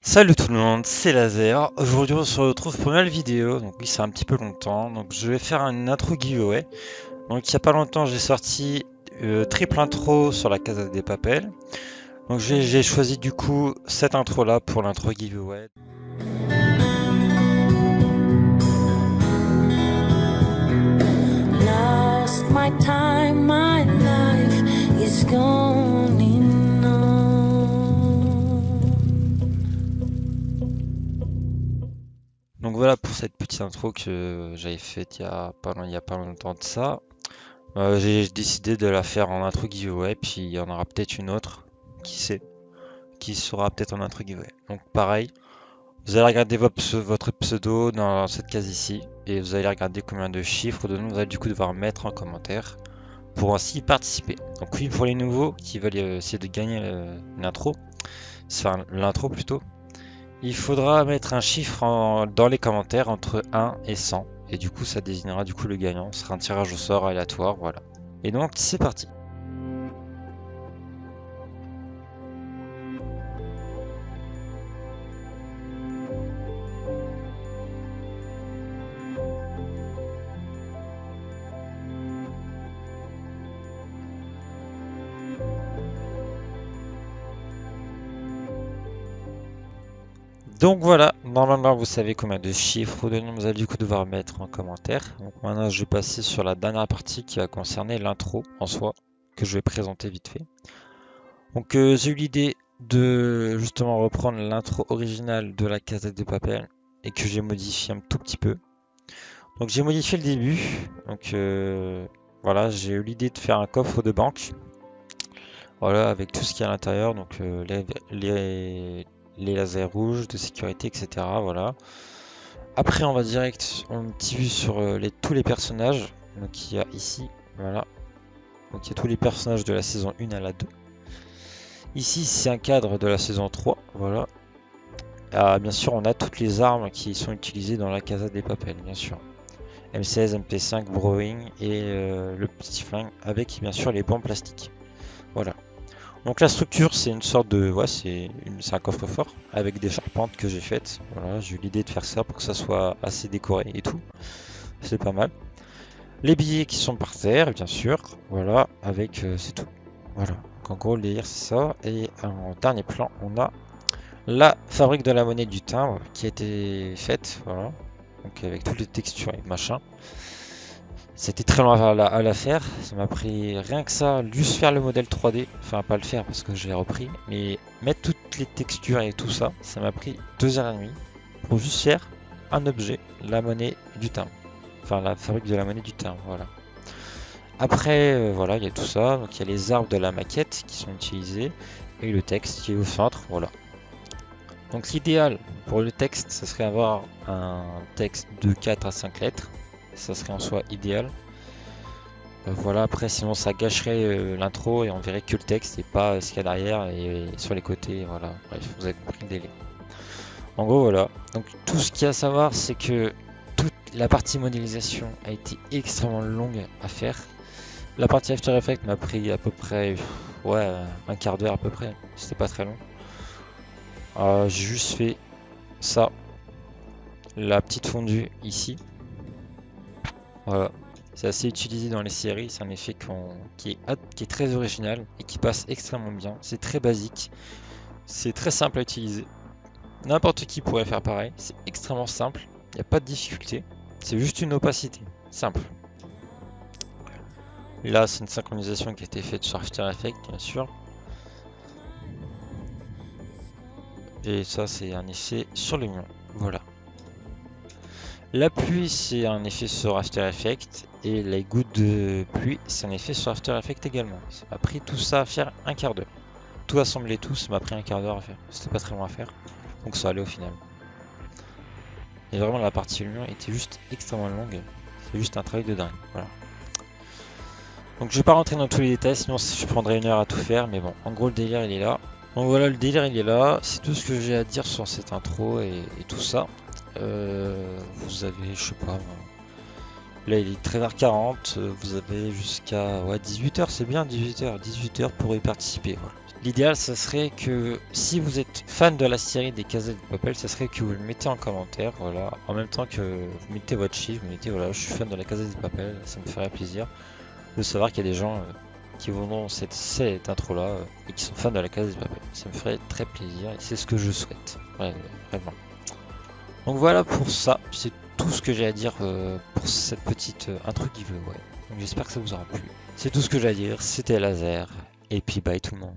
Salut tout le monde, c'est Laser. Aujourd'hui on se retrouve pour une nouvelle vidéo. Donc oui, c'est un petit peu longtemps. Donc je vais faire une intro giveaway. Donc il y a pas longtemps j'ai sorti triple intro sur la Casa des Papel. Donc j'ai choisi du coup cette intro là pour l'intro giveaway. Lost my time, my life is gone Donc voilà pour cette petite intro que j'avais faite il y a pas longtemps de ça. J'ai décidé de la faire en intro giveaway, puis il y en aura peut-être une autre, qui sait, qui sera peut-être en intro giveaway. Donc pareil. Vous allez regarder votre pseudo dans cette case ici et vous allez regarder combien de chiffres de nom vous allez du coup devoir mettre en commentaire pour ainsi participer. Donc oui, pour les nouveaux qui veulent essayer de gagner l'intro, enfin l'intro plutôt, il faudra mettre un chiffre dans les commentaires entre 1 et 100 et du coup ça désignera du coup le gagnant. Ce sera un tirage au sort aléatoire, voilà. Et donc c'est parti. Donc voilà, normalement vous savez combien de chiffres ou de nombres vous allez du coup devoir mettre en commentaire. Donc maintenant je vais passer sur la dernière partie qui va concerner l'intro en soi, que je vais présenter vite fait. Donc j'ai eu l'idée de justement reprendre l'intro originale de la Casa de Papel et que j'ai modifié un tout petit peu. Donc j'ai modifié le début, donc voilà, j'ai eu l'idée de faire un coffre de banque. Voilà, avec tout ce qu'il y a à l'intérieur, donc les lasers rouges de sécurité, etc. Voilà. Après, on va direct un petit vue sur tous les personnages. Donc, il y a ici, voilà. Donc, il y a tous les personnages de la saison 1 à la 2. Ici, c'est un cadre de la saison 3, voilà. Ah, bien sûr, on a toutes les armes qui sont utilisées dans la Casa des Papel, bien sûr. M16, MP5, Browning et le petit flingue avec, bien sûr, les bombes plastiques. Voilà. Donc la structure, c'est une sorte de, ouais, c'est un coffre-fort avec des charpentes que j'ai faites. Voilà, j'ai eu l'idée de faire ça pour que ça soit assez décoré et tout. C'est pas mal. Les billets qui sont par terre, bien sûr. Voilà, avec c'est tout. Voilà. Donc en gros, le délire c'est ça. Et en dernier plan, on a la fabrique de la monnaie du timbre qui a été faite. Voilà. Donc avec toutes les textures et machin. C'était très long à la faire. Ça m'a pris rien que ça, juste faire le modèle 3D. Enfin, pas le faire parce que je l'ai repris, mais mettre toutes les textures et tout ça, ça m'a pris 2 heures et demie pour juste faire un objet, la monnaie du timbre. Enfin, la fabrique de la monnaie du timbre, voilà. Après, voilà, il y a tout ça. Donc, il y a les arbres de la maquette qui sont utilisés et le texte qui est au centre, voilà. Donc, l'idéal pour le texte, ce serait avoir un texte de 4 à 5 lettres. Ça serait en soi idéal. Voilà, après sinon ça gâcherait l'intro et on verrait que le texte et pas ce qu'il y a derrière et sur les côtés, voilà. Bref, vous avez compris le délai. En gros, voilà. Donc tout ce qu'il y a à savoir, c'est que toute la partie modélisation a été extrêmement longue à faire. La partie After Effects m'a pris à peu près, ouais, un quart d'heure à peu près. C'était pas très long. J'ai juste fait ça, la petite fondue ici. Voilà. C'est assez utilisé dans les séries, c'est un effet qui est très original et qui passe extrêmement bien. C'est très basique, c'est très simple à utiliser. N'importe qui pourrait faire pareil, c'est extrêmement simple, il n'y a pas de difficulté. C'est juste une opacité, simple. Là, c'est une synchronisation qui a été faite sur After Effects, bien sûr. Et ça, c'est un effet sur le mur. Voilà. La pluie, c'est un effet sur After Effects et les gouttes de pluie, c'est un effet sur After Effects également. Ça m'a pris tout ça à faire un quart d'heure. Tout assembler tout, ça m'a pris un quart d'heure à faire. C'était pas très long à faire, donc ça allait au final. Et vraiment la partie lumière était juste extrêmement longue. C'est juste un travail de dingue. Voilà. Donc je vais pas rentrer dans tous les détails, sinon je prendrais 1 heure à tout faire, mais bon, en gros le délire il est là. Donc voilà, le délire il est là. C'est tout ce que j'ai à dire sur cette intro et tout ça. Vous avez, je sais pas, là il est 13h40, vous avez jusqu'à 18h, c'est bien 18h pour y participer. Voilà. l'idéal, ce serait que si vous êtes fan de la série des Casettes de Papel, ce serait que vous le mettez en commentaire, voilà. En même temps que vous mettez votre chiffre, vous mettez voilà, je suis fan de la Casette de Papel, ça me ferait plaisir de savoir qu'il y a des gens qui verront cette intro-là et qui sont fans de la Casette de Papel. Ça me ferait très plaisir et c'est ce que je souhaite, ouais, vraiment. Donc voilà pour ça, c'est tout ce que j'ai à dire pour cette petite intro giveaway. Donc j'espère que ça vous aura plu. C'est tout ce que j'ai à dire, c'était Laser, et puis bye tout le monde.